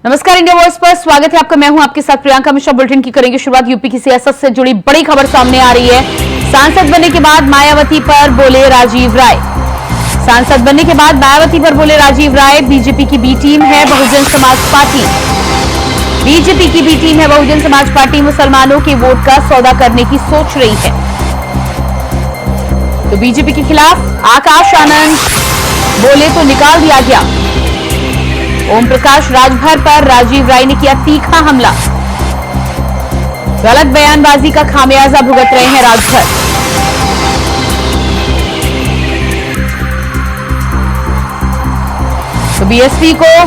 नमस्कार, India voice पर स्वागत है आपका। मैं हूं आपके साथ प्रियंका मिश्रा। बुलेटिन की करेंगे शुरुआत। यूपी की सियासत से जुड़ी बड़ी खबर सामने आ रही है। सांसद बनने के बाद मायावती पर बोले राजीव राय। सांसद बनने के बाद मायावती पर बोले राजीव राय। बीजेपी की बी टीम है बहुजन समाज पार्टी। बीजेपी की बी टीम है बहुजन समाज पार्टी मुसलमानों के वोट का सौदा करने की सोच रही है। तो बीजेपी के खिलाफ आकाश आनंद बोले तो निकाल दिया गया। ओम प्रकाश राजभर पर राजीव राय ने किया तीखा हमला। गलत बयानबाजी का खामियाजा भुगत रहे हैं राजभर। तो बीएसपी को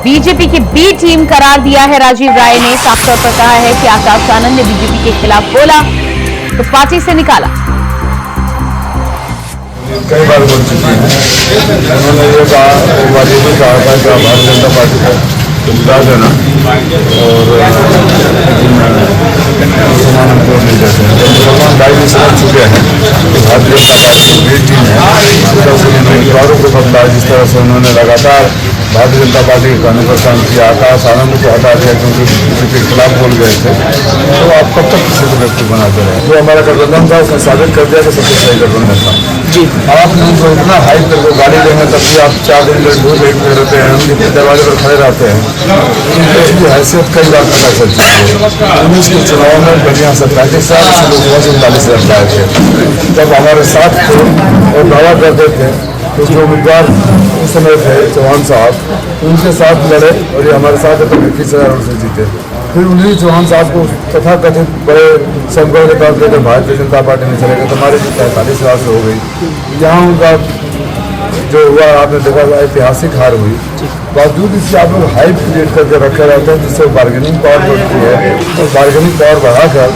बीजेपी की बी टीम करार दिया है राजीव राय ने। साफ तौर पर कहा है कि आकाश आनंद ने बीजेपी के खिलाफ बोला तो पार्टी से निकाला। कई बार बोल चुकी है। उन्होंने ये कहा, एक बार ये भी कहा था कि भारतीय जनता पार्टी को जिता देना और मुसलमान हमको नहीं देते हैं। तो मुसलमान भाई भी समझ चुके हैं कि भारतीय जनता पार्टी की बड़ी टीम है। इस तरह से उन्होंने उम्मीदवारों को बदला, जिस तरह से उन्होंने लगातार भारतीय जनता पार्टी का नुकसान किया। आकाश आनंद को हटा दिया क्योंकि बीजेपी के खिलाफ बोल गए थे। तो आप कब तक किसी को व्यक्ति बनाते रहे? जो हमारा गठबंधन था उसने साबित कर दिया कि सबसे सही गठबंधन था। आपने उनको इतना हाइप करके गाड़ी देंगे तब भी आप 4 दिन धूप बैठते रहते हैं, उनके दरवाजे पर खड़े रहते हैं। उनकी हैसियत कई बार पता चल चुकी है। 19 के चुनाव में बढ़िया 37 साल से लोकसभा से 39 लाए थे। जब हमारे साथ थे और दावा करते थे तो जो उम्मीदवार उस समय थे चौहान साहब, उनके साथ लड़े और ये हमारे साथ 21,000 वोट से जीते। फिर उन्हीं चौहान साहब को तथाकथित बड़े संपर्क के तौर पर भारतीय जनता पार्टी में चले गए तो हमारी जीत 45 साल से हो गई। यहाँ उनका जो हुआ आपने देखा, ऐतिहासिक हार हुई। बावजूद इससे आप लोग हाइप क्रिएट करके रखे रहते हैं, जिससे बार्गेनिंग पावर बढ़ती है और बार्गेनिंग पावर बढ़ाकर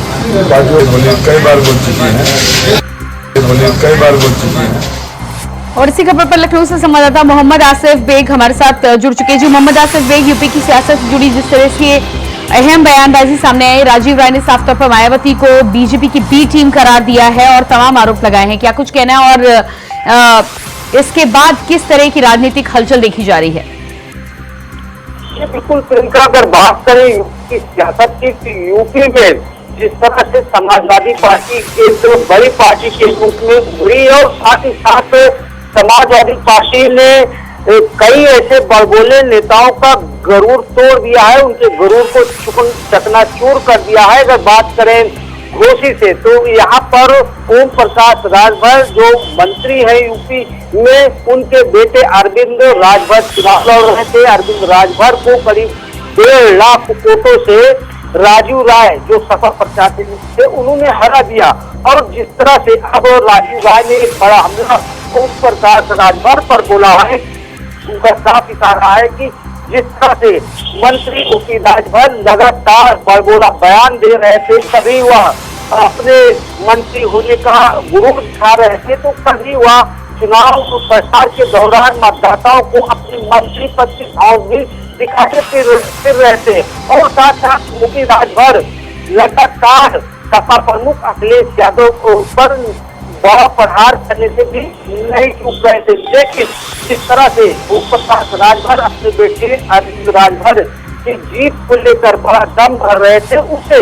पार्टी बोली कई बार बोल चुकी है। और इसी खबर पर लखनऊ से संवाददाता मोहम्मद आसिफ बेग हमारे साथ जुड़ चुके हैं। जी मोहम्मद आसिफ बेग, यूपी की सियासत से जुड़ी जिस तरह से अहम बयानबाजी सामने आई, राजीव राय ने साफ तौर पर मायावती को बीजेपी की बी टीम करार दिया है और तमाम आरोप लगाए हैं, क्या कुछ कहना है और इसके बाद किस तरह की राजनीतिक हलचल देखी जा रही है? बिल्कुल प्रियंका, अगर बात करें यूपी की सियासत की, यूपी में जिस तरह से समाजवादी पार्टी एक बड़ी पार्टी के रूप में उभरी और साथ ही साथ समाजवादी पार्टी ने कई ऐसे बड़बोले नेताओं का गरूर तोड़ दिया है, उनके गरूर को चकनाचूर कर दिया है। अगर बात करें घोषी से तो यहाँ पर ओम प्रकाश राजभर जो मंत्री है यूपी में, उनके बेटे अरविंद राजभर चुनाव लड़ रहे थे। अरविंद राजभर को करीब 1.5 लाख वोटों से राजीव राय जो सपा प्रत्याशी थे उन्होंने हरा दिया। और जिस तरह से अब राजीव राय ने एक बड़ा हमला ओम प्रकाश राजभर पर बोला है, उनका साफ इशारा है कि जिस तरह से मंत्री ओपी राजभर लगातार बड़बोला बयान दे रहे थे, कभी वह अपने मंत्री होने का गुरूर दिखा रहे थे तो कभी वह चुनाव प्रचार के दौरान मतदाताओं को अपनी मंत्री पद की भाव भी दिखाते फिर रहे थे। और साथ साथ ओपी राजभर लगातार सपा प्रमुख अखिलेश यादव पर बड़ा प्रहार करने से भी नहीं चूक रहे थे। लेकिन जिस तरह से ओम प्रकाश राजभर अपने बेटे अरविंद राजभर की जीत को लेकर बड़ा दम भर रहे थे, उसे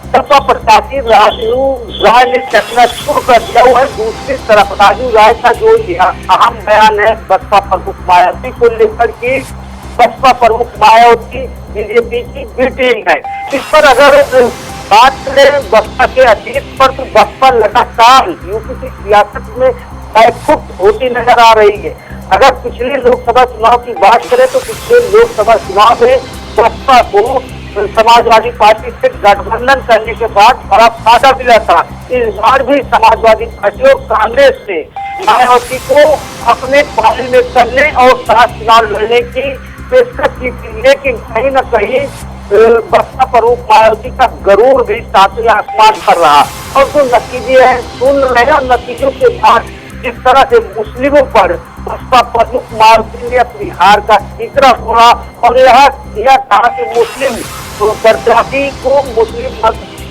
सपा प्रत्याशी राजीव राय ने चकनाचूर कर दिया हुआ है। दूसरी तरफ राजीव राय का जो अहम बयान है बसपा प्रमुख मायावती को लेकर की, बसपा प्रमुख मायावती बीजेपी की बी टीम है। इस पर अगर बात करें बसपा के अतीत पर तो बसपा लगातार यूपी की सियासत में बैकफुट होती नजर आ रही है। अगर पिछले लोकसभा चुनाव की बात करें तो पिछले लोकसभा चुनाव में बसपा को समाजवादी पार्टी से गठबंधन करने के बाद बड़ा फायदा मिला था। इस बार भी समाजवादी पार्टी और कांग्रेस ने मायावती को अपने पाले में करने और साथ चुनाव लड़ने की पेशकश की थी, लेकिन कहीं न कहीं बसपा प्रमुख मायावती का गरूर भी सातवें आसमान पर रहा। और जो नतीजे हैं सुन रहे हैं, नतीजों के बाद जिस तरह से मुस्लिमों पर बसपा प्रमुख मायावती ने अपनी हार का ठिकरा छोड़ा और यह कहा कि मुस्लिम प्रत्याशी को मुस्लिम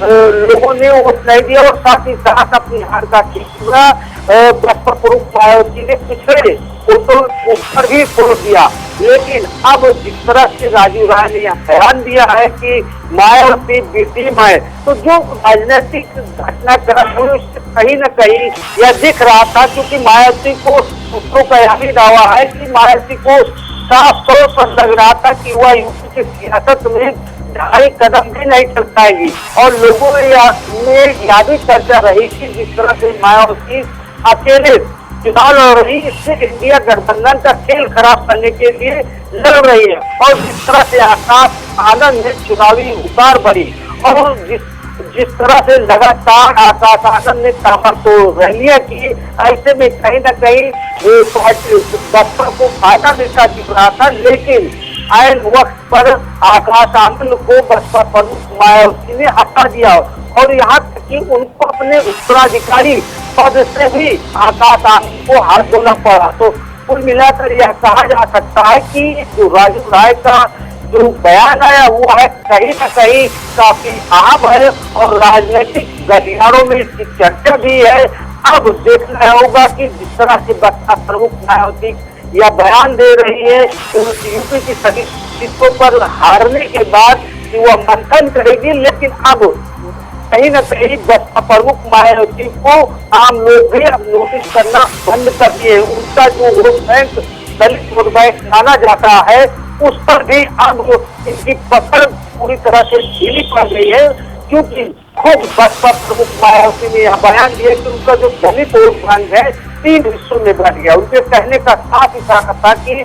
लोगों ने वोट नहीं दिया और साथ ही साथ अपनी हार का ठिकरा बसपा प्रमुख मायावती ने पिछड़े फोटो ऊपर भी छोड़ दिया। लेकिन अब जिस तरह से राजीव राय ने यह बयान दिया है कि मायावती विक्टिम है, तो जो राजनीतिक घटनाक्रम है उससे कहीं न कहीं यह दिख रहा था, क्योंकि मायावती को सूत्रों का यह भी दावा है कि मायावती को साफ तौर पर लग रहा था कि वह यूपी की सियासत में ढाई कदम भी नहीं चल पाएगी। और लोगों में यह भी चर्चा रही कि जिस तरह से मायावती अकेले चुनाव लड़ रही, इससे इंडिया गठबंधन का खेल खराब करने के लिए लड़ रही है। और जिस तरह से आकाश आनंद ने चुनावी उतार भरी और जिस तरह से लगातार आकाश आनंद ने ताबड़तोड़ रैलियां की, ऐसे में कहीं न कहीं बसपा को फायदा मिलता दिख रहा था। लेकिन आयन वक्त पर आकाश आनंद को बसपा प्रमुख मायावती ने हटा दिया और यहाँ तक कि उनको अपने उत्तराधिकारी पद से भी आकाश आनंद को हाथ धोना पड़ा। तो कुल मिलाकर यह कहा जा सकता है कि जो राजीव राय का जो बयान आया वो है कहीं न कहीं काफी अहम है और राजनीतिक गलियारों में इसकी चर्चा भी है। अब देखना होगा कि जिस तरह से बसपा प्रमुख मायावती यह बयान दे रही है यूपी की सभी सीटों पर हारने के बाद कि वह मंथन करेगी। लेकिन अब कहीं न कहीं बसपा प्रमुख मायावती को आम लोग भी अब नोटिस करना बंद कर दिए। उनका जो वोट बैंक दलित वोट बैंक माना जाता है उस पर भी अब इनकी पकड़ पूरी तरह से ढीली पड़ गई है, क्योंकि खुद बसपा प्रमुख मायावती ने यह बयान दिया कि उनका जो दलित वोट बैंक है 3 हिस्सों में बन गया। उनके कहने का साफ इशारा था कि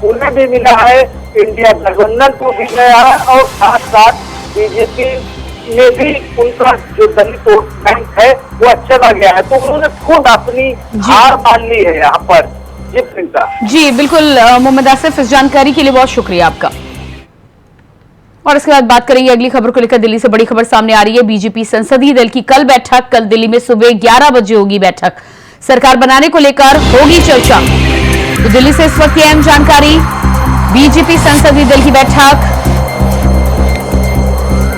उन्हें भी मिला है, इंडिया गठबंधन को भी गया है और साथ साथ बीजेपी में भी उनका जो दलित वोट बैंक है वो चला गया है। तो उन्होंने खुद अपनी हार मान ली है यहाँ पर। जी प्रियंका जी बिल्कुल। मोहम्मद आसिफ, इस जानकारी के लिए बहुत शुक्रिया आपका। और इसके बाद बात करेंगे अगली खबर को लेकर। दिल्ली से बड़ी खबर सामने आ रही है। बीजेपी संसदीय दल की कल बैठक, कल दिल्ली में सुबह 11 बजे होगी बैठक। सरकार बनाने को लेकर होगी चर्चा। तो दिल्ली से इस वक्त की अहम जानकारी, बीजेपी संसदीय दल की बैठक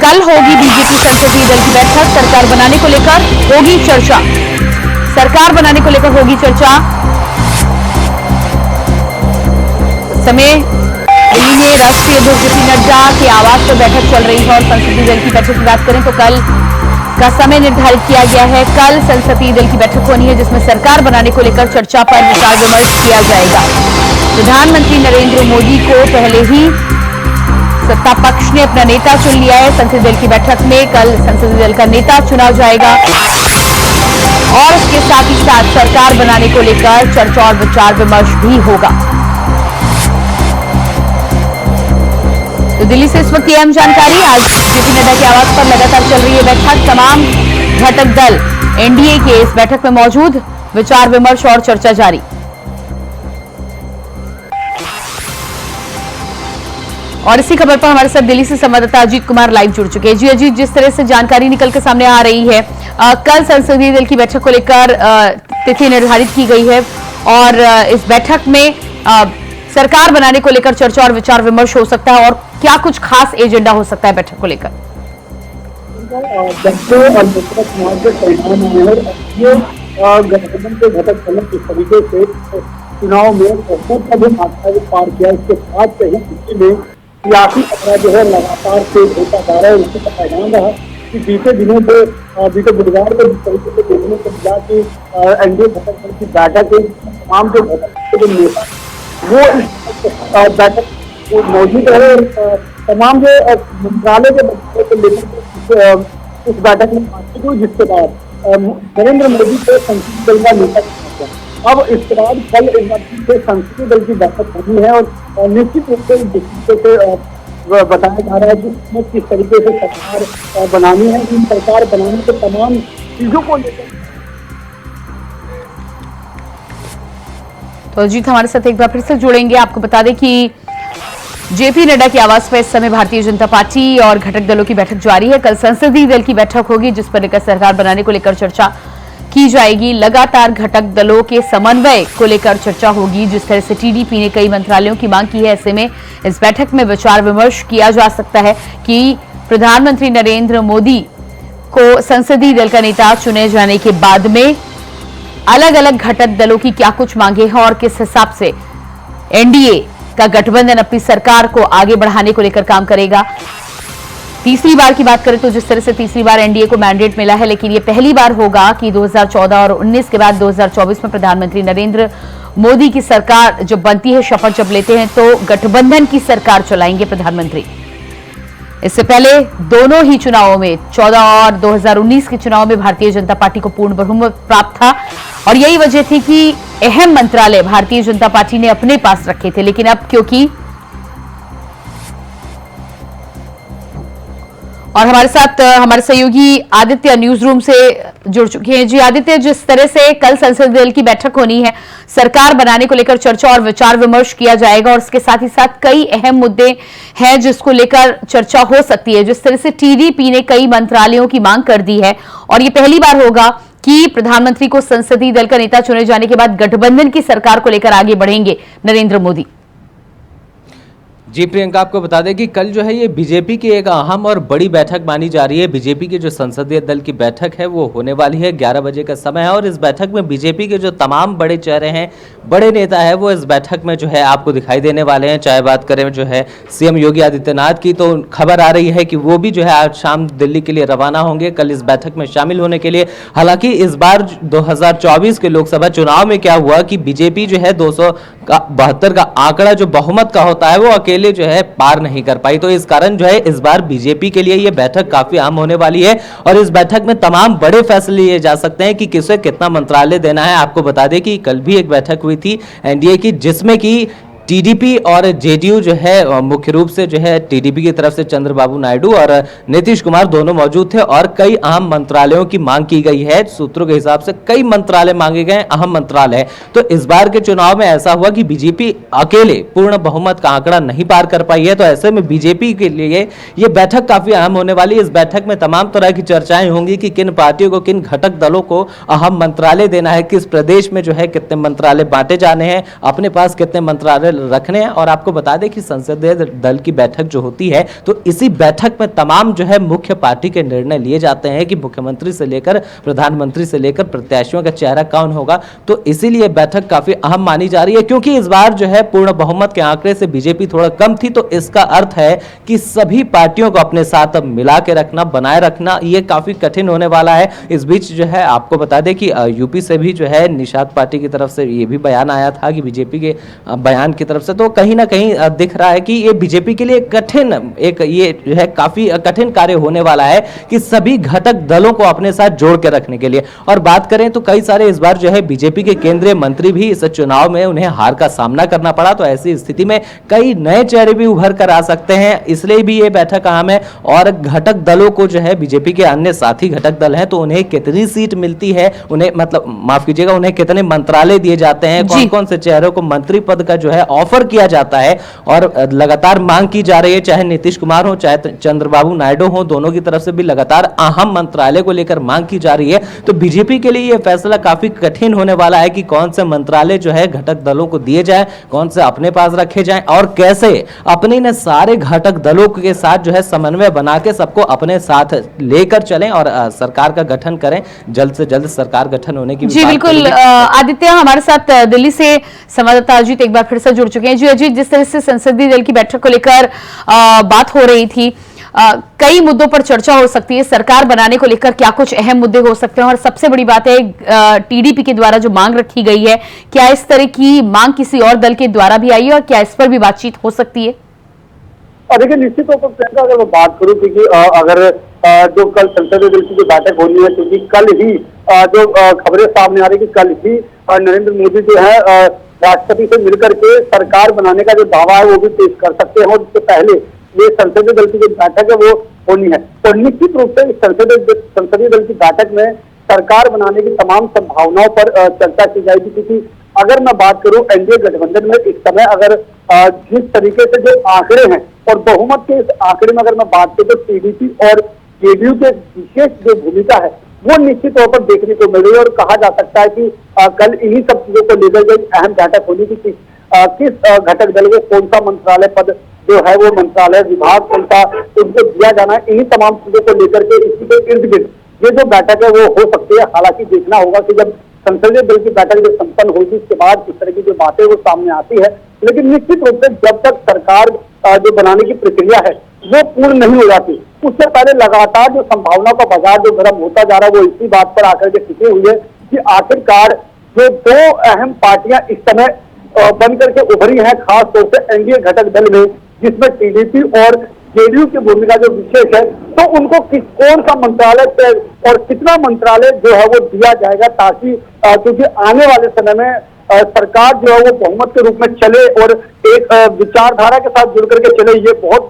कल होगी। बीजेपी संसदीय दल की बैठक, सरकार बनाने को लेकर होगी चर्चा। सरकार बनाने को लेकर होगी चर्चा। समय दिल्ली में राष्ट्रीय अध्यक्ष जेपी नड्डा के आवास पर बैठक चल रही है और संसदीय दल की बैठक की बात करें तो कल का समय निर्धारित किया गया है। कल संसदीय दल की बैठक होनी है जिसमें सरकार बनाने को लेकर चर्चा पर विचार विमर्श किया जाएगा। प्रधानमंत्री नरेंद्र मोदी को पहले ही सत्ता पक्ष ने अपना नेता चुन लिया है। संसदीय दल की बैठक में कल संसदीय दल का नेता चुना जाएगा और इसके साथ ही साथ सरकार बनाने को लेकर चर्चा और विचार विमर्श भी होगा। तो दिल्ली से इस वक्त की अहम जानकारी, आज जेपी नड्डा के आवास पर लगातार चल रही है बैठक। तमाम घटक दल एनडीए के इस बैठक में मौजूद, विचार विमर्श और चर्चा जारी। और इसी खबर पर हमारे साथ दिल्ली से संवाददाता अजीत कुमार लाइव जुड़ चुके हैं। जी अजीत, जिस तरह से जानकारी निकल के सामने आ रही है, कल संसदीय दल की बैठक को लेकर तिथि निर्धारित की गई है और इस बैठक में सरकार बनाने को लेकर चर्चा और विचार विमर्श हो सकता है और क्या कुछ खास एजेंडा हो सकता है बैठक को लेकर? गठबंधन के घटक दलों किस तरीके से चुनाव में पार किया, इसके साथ से ही दिल्ली में सियासी खतरा जो है लगातार तेज होता जा रहा है। उसी का पैगाम रहा कि बीते दिनों को बीते बुधवार को जिस तरीके से देखने को मिला कि एनडीए घटक दल की बैठक है, तमाम जो घटक जो नेता वो इस बैठक मौजूद है। तमाम जो मंत्रालय के बच्चों को लेकर इस बैठक में बातचीत हुई, जिसके बाद नरेंद्र मोदी को संसदीय दल का नेता चुना गया। अब इसके बाद कल इस बात से संसदीय दल की बैठक होनी है और निश्चित रूप से जिस तरीके से बताया जा रहा है कि किस तरीके से सरकार बनानी है, इन सरकार बनाने के तमाम चीजों को लेकर। तो अजीत हमारे साथ एक बार फिर से जुड़ेंगे। आपको बता दें कि जेपी नड्डा के आवास पर इस समय भारतीय जनता पार्टी और घटक दलों की बैठक जारी है। कल संसदीय दल की बैठक होगी जिस पर लेकर सरकार बनाने को लेकर चर्चा की जाएगी। लगातार घटक दलों के समन्वय को लेकर चर्चा होगी। जिस तरह से टीडीपी ने कई मंत्रालयों की मांग की है, ऐसे में इस बैठक में विचार विमर्श किया जा सकता है कि प्रधानमंत्री नरेंद्र मोदी को संसदीय दल का नेता चुने जाने के बाद में अलग अलग घटक दलों की क्या कुछ मांगे हैं और किस हिसाब से एनडीए का गठबंधन अपनी सरकार को आगे बढ़ाने को लेकर काम करेगा। तीसरी बार की बात करें तो जिस तरह से तीसरी बार एनडीए को मैंडेट मिला है, लेकिन यह पहली बार होगा कि 2014 और 19 के बाद 2024 में प्रधानमंत्री नरेंद्र मोदी की सरकार जब बनती है, शपथ जब लेते हैं तो गठबंधन की सरकार चलाएंगे प्रधानमंत्री। इससे पहले दोनों ही चुनावों में 14 और 2019 के चुनाव में भारतीय जनता पार्टी को पूर्ण बहुमत प्राप्त था और यही वजह थी कि अहम मंत्रालय भारतीय जनता पार्टी ने अपने पास रखे थे। लेकिन अब क्योंकि और हमारे साथ हमारे सहयोगी आदित्य न्यूज रूम से जुड़ चुके हैं। जी आदित्य, जिस तरह से कल संसदीय दल की बैठक होनी है, सरकार बनाने को लेकर चर्चा और विचार विमर्श किया जाएगा और इसके साथ ही साथ कई अहम मुद्दे हैं जिसको लेकर चर्चा हो सकती है। जिस तरह से टीडीपी ने कई मंत्रालयों की मांग कर दी है और ये पहली बार होगा कि प्रधानमंत्री को संसदीय दल का नेता चुने जाने के बाद गठबंधन की सरकार को लेकर आगे बढ़ेंगे नरेंद्र मोदी। जी प्रियंका, आपको बता दें कि कल जो है ये बीजेपी की एक अहम और बड़ी बैठक मानी जा रही है। बीजेपी की जो संसदीय दल की बैठक है वो होने वाली है, 11 बजे का समय है और इस बैठक में बीजेपी के जो तमाम बड़े चेहरे हैं, बड़े नेता है, वो इस बैठक में जो है आपको दिखाई देने वाले हैं। चाहे बात करें जो है सीएम योगी आदित्यनाथ की, तो खबर आ रही है कि वो भी जो है आज शाम दिल्ली के लिए रवाना होंगे कल इस बैठक में शामिल होने के लिए। हालांकि इस बार 2024 के लोकसभा चुनाव में क्या हुआ कि बीजेपी जो है 272 का आंकड़ा जो बहुमत का होता है वो अकेले जो है पार नहीं कर पाई, तो इस कारण जो है इस बार बीजेपी के लिए यह बैठक काफी अहम होने वाली है और इस बैठक में तमाम बड़े फैसले लिए जा सकते हैं कि किसे कितना मंत्रालय देना है। आपको बता दें कि कल भी एक बैठक हुई थी एनडीए की, जिसमें कि टीडीपी और जेडीयू जो है मुख्य रूप से जो है टीडीपी की तरफ से चंद्रबाबू नायडू और नीतीश कुमार दोनों मौजूद थे और कई अहम मंत्रालयों की मांग की गई है। सूत्रों के हिसाब से कई मंत्रालय मांगे गए, अहम मंत्रालय। तो इस बार के चुनाव में ऐसा हुआ कि बीजेपी अकेले पूर्ण बहुमत का आंकड़ा नहीं पार कर पाई है, तो ऐसे में बीजेपी के लिए ये बैठक काफी अहम होने वाली है। इस बैठक में तमाम तरह की चर्चाएं होंगी कि किन पार्टियों को, किन घटक दलों को अहम मंत्रालय देना है, किस प्रदेश में जो है कितने मंत्रालय बांटे जाने हैं, अपने पास कितने मंत्रालय रखने हैं। और आपको बता दें कि संसदीय दल की बैठक जो होती है तो इसी बैठक में तमाम जो है मुख्य पार्टी के निर्णय लिए जाते हैं कि मुख्यमंत्री से लेकर प्रधानमंत्री से लेकर प्रत्याशियों का चेहरा कौन होगा। तो इसीलिए बैठक काफी अहम मानी जा रही है, क्योंकि इस बार जो है पूर्ण बहुमत के आंकड़े से बीजेपी थोड़ा कम थी, तो इसका अर्थ है कि सभी पार्टियों को अपने साथ मिला के रखना, बनाए रखना, ये काफी कठिन होने वाला है। इस बीच जो है आपको बता दें कि यूपी से भी जो है निषाद पार्टी की तरफ से ये भी बयान आया था कि बीजेपी के बयान की तरफ से, तो कहीं ना कहीं दिख रहा है कि ये बीजेपी के लिए कठिन ये जो है काफी कठिन कार्य होने वाला है कि सभी घटक दलों को अपने साथ जोड़ के रखने के लिए। और बात करें तो कई सारे इस बार जो है बीजेपी के केंद्रीय मंत्री भी इस चुनाव में उन्हें हार का सामना करना पड़ा, तो ऐसी स्थिति में कई नए चेहरे भी उभर कर आ सकते हैं, इसलिए भी ये बैठक अहम है। और घटक दलों को जो है बीजेपी के अन्य साथी घटक दल हैं, तो उन्हें कितनी सीट मिलती है, उन्हें मतलब माफ कीजिएगा, उन्हें कितने मंत्रालय दिए जाते हैं, कौन कौन से चेहरों को मंत्री पद का जो है ऑफर किया जाता है। और लगातार मांग की जा रही है, चाहे नीतीश कुमार हो चाहे चंद्रबाबू नायडू हो, दोनों की तरफ से भी लगातार अहम मंत्रालय को लेकर मांग की जा रही है। तो बीजेपी के लिए यह फैसला काफी कठिन होने वाला है कि कौन से मंत्रालय जो है घटक दलों को दिए जाए, कौन से अपने पास रखे जाएं और कैसे अपने ने सारे घटक दलों के साथ जो है समन्वय बना के सबको अपने साथ लेकर चलें और सरकार का गठन करें, जल्द से जल्द सरकार गठन होने की। जी बिल्कुल आदित्य, हमारे साथ दिल्ली से संवाददाता अजीत एक बार फिर से जुड़ चुके हैं। जी अजीत, जिस तरह से संसदीय दल की बैठक को लेकर बात हो रही थी, कई मुद्दों पर चर्चा हो सकती है, सरकार बनाने को लेकर क्या कुछ अहम मुद्दे हो सकते हैं और सबसे बड़ी बात है टीडीपी के द्वारा जो मांग रखी गई है, क्या इस तरह की मांग किसी और दल के द्वारा भी आई है और क्या इस पर भी बातचीत हो सकती है? देखिए, निश्चित तौर पर अगर मैं बात करूं, क्योंकि अगर जो कल संसदीय दल की जो बैठक होनी है, क्योंकि कल ही जो खबरें सामने आ रही है कि कल ही नरेंद्र मोदी जो है राष्ट्रपति से मिलकर के सरकार बनाने का जो दावा है वो भी पेश कर सकते हैं और उससे पहले ये संसदीय दल की जो बैठक है वो होनी है। तो निश्चित रूप से संसदीय दल की बैठक में सरकार बनाने की तमाम संभावनाओं पर चर्चा की जाएगी, क्योंकि अगर मैं बात करूं एनडीए गठबंधन में इस समय अगर जिस तरीके से जो आंकड़े हैं और बहुमत के इस आंकड़े में अगर मैं बात करूं तो टीडीपी और जेडीयू के विशेष जो भूमिका है वो निश्चित तौर पर देखने को मिल रही है और कहा जा सकता है कि कल इन्हीं सब चीजों को लेकर गई अहम बैठक होनी थी कि किस घटक दल को कौन सा मंत्रालय पद जो है वो मंत्रालय विभाग कौन सा उनको दिया जाना है। इन्हीं तमाम चीजों को लेकर के इसी के इर्द गिर्द ये जो बैठक है वो हो सकती है। हालांकि देखना होगा कि जब संसदीय दल की बैठक जब संपन्न होगी उसके बाद इस तरह की जो बातें वो सामने आती है, लेकिन निश्चित रूप से जब तक सरकार जो बनाने की प्रक्रिया है वो पूर्ण नहीं हो जाती, उससे पहले लगातार जो संभावना का बाजार जो गर्म होता जा रहा है वो इसी बात पर आकर के टिकी हुई है कि आखिरकार जो दो अहम पार्टियां इस समय बन करके उभरी हैं, खास तौर से एनडीए घटक दल में, जिसमें टीडीपी और जेडीयू की भूमिका जो विशेष है, तो उनको कौन सा मंत्रालय और कितना मंत्रालय जो है वो दिया जाएगा, ताकि क्योंकि आने वाले समय में सरकार जो है वो बहुमत के रूप में चले और एक विचारधारा के साथ जुड़ करके चले। ये बहुत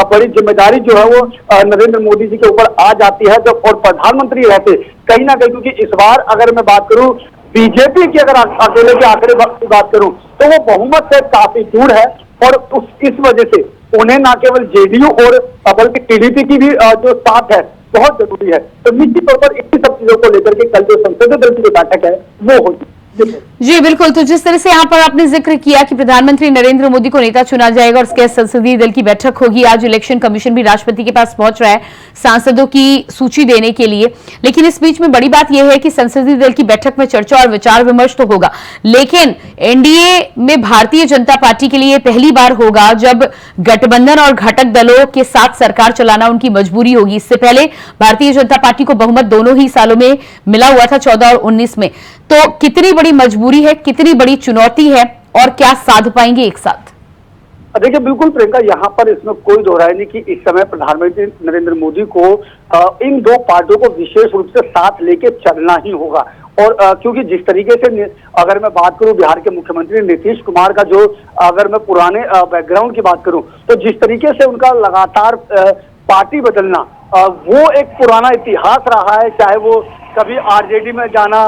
बड़ी जिम्मेदारी जो है वो नरेंद्र मोदी जी के ऊपर आ जाती है जब और प्रधानमंत्री रहते कहीं ना कहीं, क्योंकि इस बार अगर मैं बात करूं बीजेपी की, अगर अकेले के आंकड़े की बात करूं तो वो बहुमत से काफी दूर है और इस वजह से उन्हें न केवल जेडीयू और बल्कि टीडीपी की भी जो साथ है बहुत जरूरी है। तो निश्चित तौर पर इन्हीं सब चीजों को लेकर के कल जो संसदीय दल की जो बैठक है वो होगी। जी बिल्कुल। तो जिस तरह से यहाँ पर आपने जिक्र किया कि प्रधानमंत्री नरेंद्र मोदी को नेता चुना जाएगा और उसके संसदीय दल की बैठक होगी, आज इलेक्शन कमीशन भी राष्ट्रपति के पास पहुंच रहा है सांसदों की सूची देने के लिए। लेकिन इस बीच में बड़ी बात यह है कि संसदीय दल की बैठक में चर्चा और विचार विमर्श तो होगा, लेकिन एनडीए में भारतीय जनता पार्टी के लिए पहली बार होगा जब गठबंधन और घटक दलों के साथ सरकार चलाना उनकी मजबूरी होगी। इससे पहले भारतीय जनता पार्टी को बहुमत दोनों ही सालों में मिला हुआ था, 14 और 19 में। तो कितनी बड़ी मजबूरी है, कितनी बड़ी चुनौती है और क्या साध पाएंगे एक साथ? देखिए बिल्कुल प्रियंका, यहाँ पर इसमें कोई दोहराई नहीं कि इस समय प्रधानमंत्री नरेंद्र मोदी को इन दो पार्टियों को विशेष रूप से साथ लेके चलना ही होगा। और क्योंकि जिस तरीके से अगर मैं बात करूं बिहार के मुख्यमंत्री नीतीश कुमार का, जो अगर मैं पुराने बैकग्राउंड की बात करूं तो जिस तरीके से उनका लगातार पार्टी बदलना वो एक पुराना इतिहास रहा है, चाहे वो कभी आरजेडी में जाना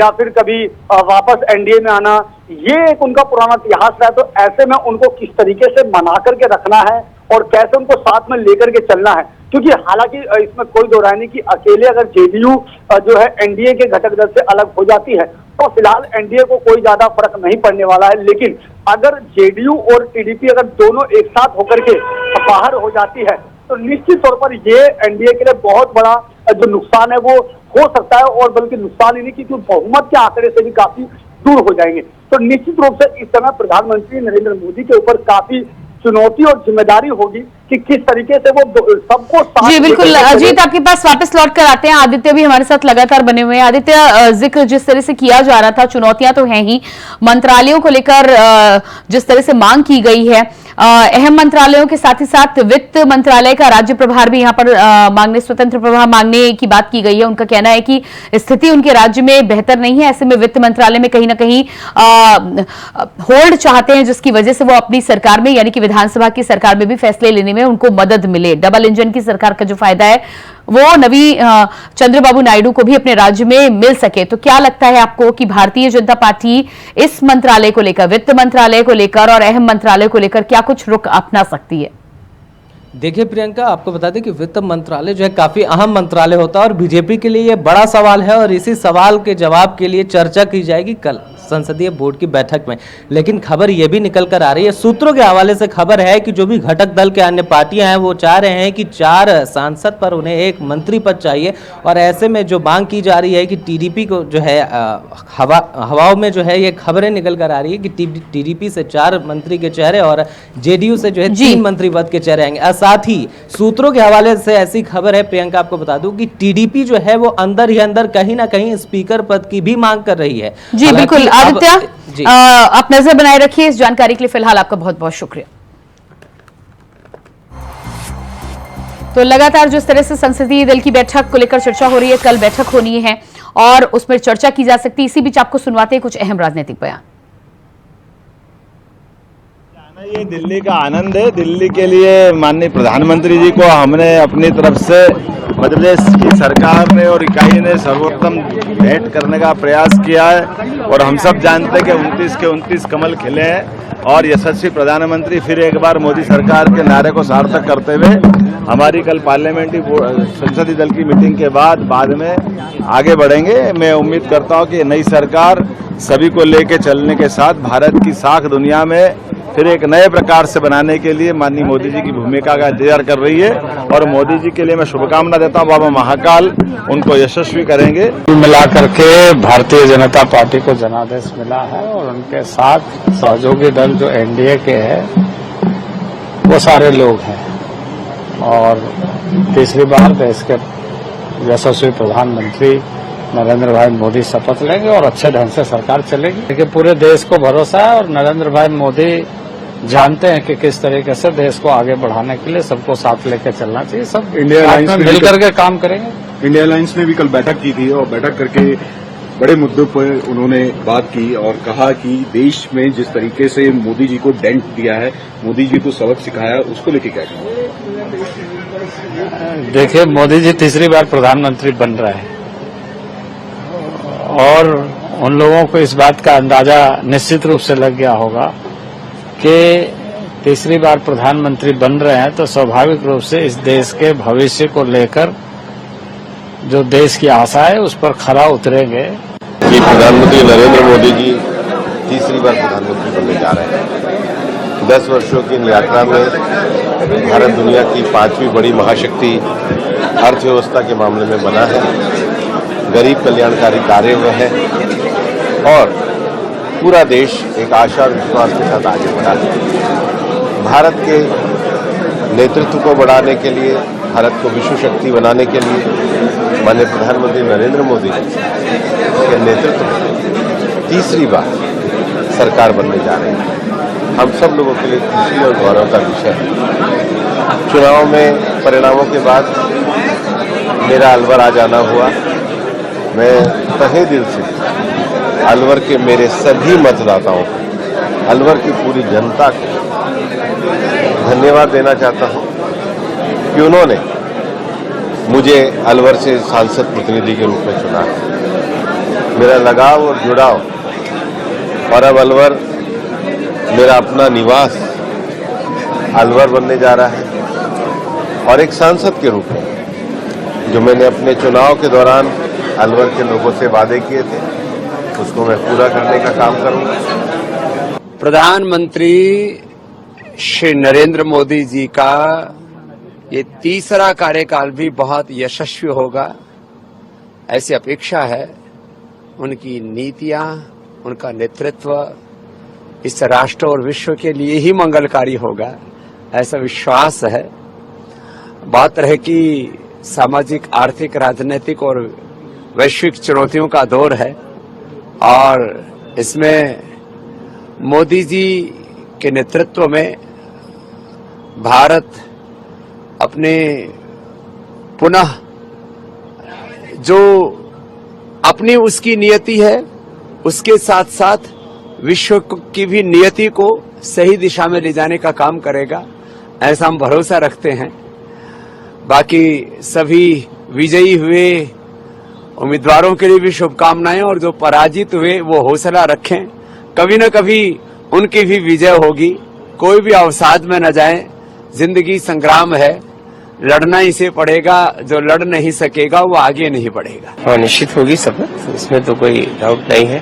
या फिर कभी वापस एनडीए में आना, ये एक उनका पुराना इतिहास रहा है। तो ऐसे में उनको किस तरीके से मना करके रखना है और कैसे उनको साथ में लेकर के चलना है, क्योंकि हालांकि इसमें कोई दो राय नहीं कि अकेले अगर जेडीयू जो है एनडीए के घटक दल से अलग हो जाती है तो फिलहाल एनडीए को कोई ज्यादा फर्क नहीं पड़ने वाला है। लेकिन अगर जेडीयू और टीडीपी अगर दोनों एक साथ होकर के बाहर हो जाती है तो निश्चित तौर पर ये एनडीए के लिए बहुत बड़ा जो नुकसान है वो हो सकता है, और बल्कि नुकसान ही नहीं क्योंकि बहुमत के आंकड़े से भी काफी दूर हो जाएंगे। तो निश्चित रूप से इस समय प्रधानमंत्री नरेंद्र मोदी के ऊपर काफी चुनौती और जिम्मेदारी होगी कि किस तरीके से वो सबको साथ। जी बिल्कुल अजीत, आपके पास वापस लौट कर आते हैं। आदित्य भी हमारे साथ लगातार बने हुए हैं। आदित्य, जिक्र जिस तरह से किया जा रहा था, चुनौतियां तो हैं ही, मंत्रालयों को लेकर जिस तरह से मांग की गई है, अहम मंत्रालयों के साथ ही साथ वित्त मंत्रालय का राज्य प्रभार भी यहाँ पर मांगने, स्वतंत्र प्रभार मांगने की बात की गई है। उनका कहना है कि स्थिति उनके राज्य में बेहतर नहीं है, ऐसे में वित्त मंत्रालय में कहीं ना कहीं होल्ड चाहते हैं, जिसकी वजह से वो अपनी सरकार में यानी कि विधानसभा की सरकार में भी फैसले लेने में उनको मदद मिले। डबल इंजन की सरकार का जो फायदा है वो नवीन चंद्रबाबू नायडू को भी अपने राज्य में मिल सके। तो क्या लगता है आपको कि भारतीय जनता पार्टी इस मंत्रालय को लेकर, वित्त मंत्रालय को लेकर और अहम मंत्रालय को लेकर क्या कुछ रुख अपना सकती है? देखिए प्रियंका, आपको बता दें कि वित्त मंत्रालय जो है काफी अहम मंत्रालय होता है और बीजेपी के लिए ये बड़ा सवाल है और इसी सवाल के जवाब के लिए चर्चा की जाएगी कल संसदीय बोर्ड की बैठक में। लेकिन खबर यह भी निकल कर आ रही है, सूत्रों के हवाले से खबर है कि जो भी घटक दल के अन्य पार्टियां हैं वो चाह रहे हैं कि 4 सांसद पर उन्हें 1 मंत्री पद चाहिए। और ऐसे में जो मांग की जा रही है कि टीडीपी को जो है हवाओं में जो है ये खबरें निकल कर आ रही है कि टीडीपी से 4 मंत्री के चेहरे और जेडीयू से जो है 3 मंत्री पद के चेहरे आएंगे। साथ ही सूत्रों के हवाले से ऐसी खबर है प्रियंका, आपको बता दूं कि टीडीपी जो है वो अंदर ही अंदर कहीं ना कहीं स्पीकर पद की भी मांग कर रही है। जी बिल्कुल आदित्य, आप नजर बनाए रखिए इस जानकारी के लिए। फिलहाल आपका बहुत बहुत शुक्रिया। तो लगातार जिस तरह से संसदीय दल की बैठक को लेकर चर्चा हो रही है, कल बैठक होनी है और उसमें चर्चा की जा सकती है। इसी बीच आपको सुनवाते हैं कुछ अहम राजनीतिक बयान। ये दिल्ली का आनंद है। दिल्ली के लिए माननीय प्रधानमंत्री जी को हमने अपनी तरफ से मध्य प्रदेश की सरकार ने और इकाई ने सर्वोत्तम भेंट करने का प्रयास किया है और हम सब जानते हैं कि 29 के 29 कमल खिले हैं और यशस्वी प्रधानमंत्री फिर एक बार मोदी सरकार के नारे को सार्थक करते हुए हमारी कल पार्लियामेंट्री संसदीय दल की मीटिंग के बाद में आगे बढ़ेंगे। मैं उम्मीद करता हूं कि नई सरकार सभी को लेकर चलने के साथ भारत की साख दुनिया में फिर एक नए प्रकार से बनाने के लिए माननीय मोदी जी की भूमिका का इंतजार कर रही है और मोदी जी के लिए मैं शुभकामना देता हूं। बाबा महाकाल उनको यशस्वी करेंगे। मिला करके भारतीय जनता पार्टी को जनादेश मिला है और उनके साथ सहयोगी दल जो एनडीए के हैं वो सारे लोग हैं और तीसरी बार देश के यशस्वी प्रधानमंत्री नरेंद्र भाई मोदी शपथ लेंगे और अच्छे ढंग से सरकार चलेगी। देखिए पूरे देश को भरोसा है और नरेंद्र भाई मोदी जानते हैं कि किस तरीके से देश को आगे बढ़ाने के लिए सबको साथ लेकर चलना चाहिए। सब इंडिया अलायंस में मिल करके काम करेंगे। इंडिया अलायंस ने भी कल बैठक की थी और बैठक करके बड़े मुद्दों पर उन्होंने बात की और कहा कि देश में जिस तरीके से मोदी जी को डेंट दिया है, मोदी जी को सबक सिखाया, उसको लेके क्या कहेंगे? देखिए मोदी जी तीसरी बार प्रधानमंत्री बन रहे हैं और उन लोगों को इस बात का अंदाजा निश्चित रूप से लग गया होगा कि तीसरी बार प्रधानमंत्री बन रहे हैं तो स्वाभाविक रूप से इस देश के भविष्य को लेकर जो देश की आशा है उस पर खरा उतरेंगे। ये प्रधानमंत्री नरेंद्र मोदी जी तीसरी बार प्रधानमंत्री बनने जा रहे हैं। 10 वर्षों की इन यात्रा में भारत दुनिया की 5वीं बड़ी महाशक्ति अर्थव्यवस्था के मामले में बना है, गरीब कल्याणकारी कार्य हुए हैं और पूरा देश एक आशा और विश्वास के साथ आगे बढ़ा है। भारत के नेतृत्व को बढ़ाने के लिए, भारत को विश्व शक्ति बनाने के लिए माननीय प्रधानमंत्री नरेंद्र मोदी जी के नेतृत्व में तीसरी बार सरकार बनने जा रही है। हम सब लोगों के लिए खुशी और गौरव का विषय है। चुनाव में परिणामों के बाद मेरा अलवर आ जाना हुआ। मैं तहे दिल से अलवर के मेरे सभी मतदाताओं को, अलवर की पूरी जनता को धन्यवाद देना चाहता हूं कि उन्होंने मुझे अलवर से सांसद प्रतिनिधि के रूप में चुना है। मेरा लगाव और जुड़ाव और अब अलवर मेरा अपना निवास अलवर बनने जा रहा है और एक सांसद के रूप में जो मैंने अपने चुनाव के दौरान अलवर के लोगों से वादे किए थे उसको मैं पूरा करने का काम करूंगा। प्रधानमंत्री श्री नरेंद्र मोदी जी का ये तीसरा कार्यकाल भी बहुत यशस्वी होगा, ऐसी अपेक्षा है। उनकी नीतियां, उनका नेतृत्व इस राष्ट्र और विश्व के लिए ही मंगलकारी होगा, ऐसा विश्वास है। बात तरह की सामाजिक, आर्थिक, राजनीतिक और वैश्विक चुनौतियों का दौर है और इसमें मोदी जी के नेतृत्व में भारत अपने पुनः जो अपनी उसकी नियति है उसके साथ साथ विश्व की भी नियति को सही दिशा में ले जाने का काम करेगा, ऐसा हम भरोसा रखते हैं। बाकी सभी विजयी हुए उम्मीदवारों के लिए भी शुभकामनाएं और जो पराजित हुए वो हौसला रखें, कभी न कभी उनकी भी विजय होगी। कोई भी अवसाद में न जाएं, जिंदगी संग्राम है, लड़ना इसे पड़ेगा, जो लड़ नहीं सकेगा वो आगे नहीं बढ़ेगा। और निश्चित होगी शपथ, इसमें तो कोई डाउट नहीं है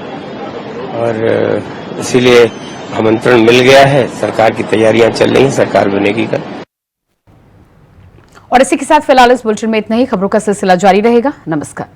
और इसीलिए आमंत्रण मिल गया है। सरकार की तैयारियां चल रही हैं, सरकार बनेगी कल। और इसी के साथ फिलहाल इस बुलेटिन में इतना ही। खबरों का सिलसिला जारी रहेगा। नमस्कार।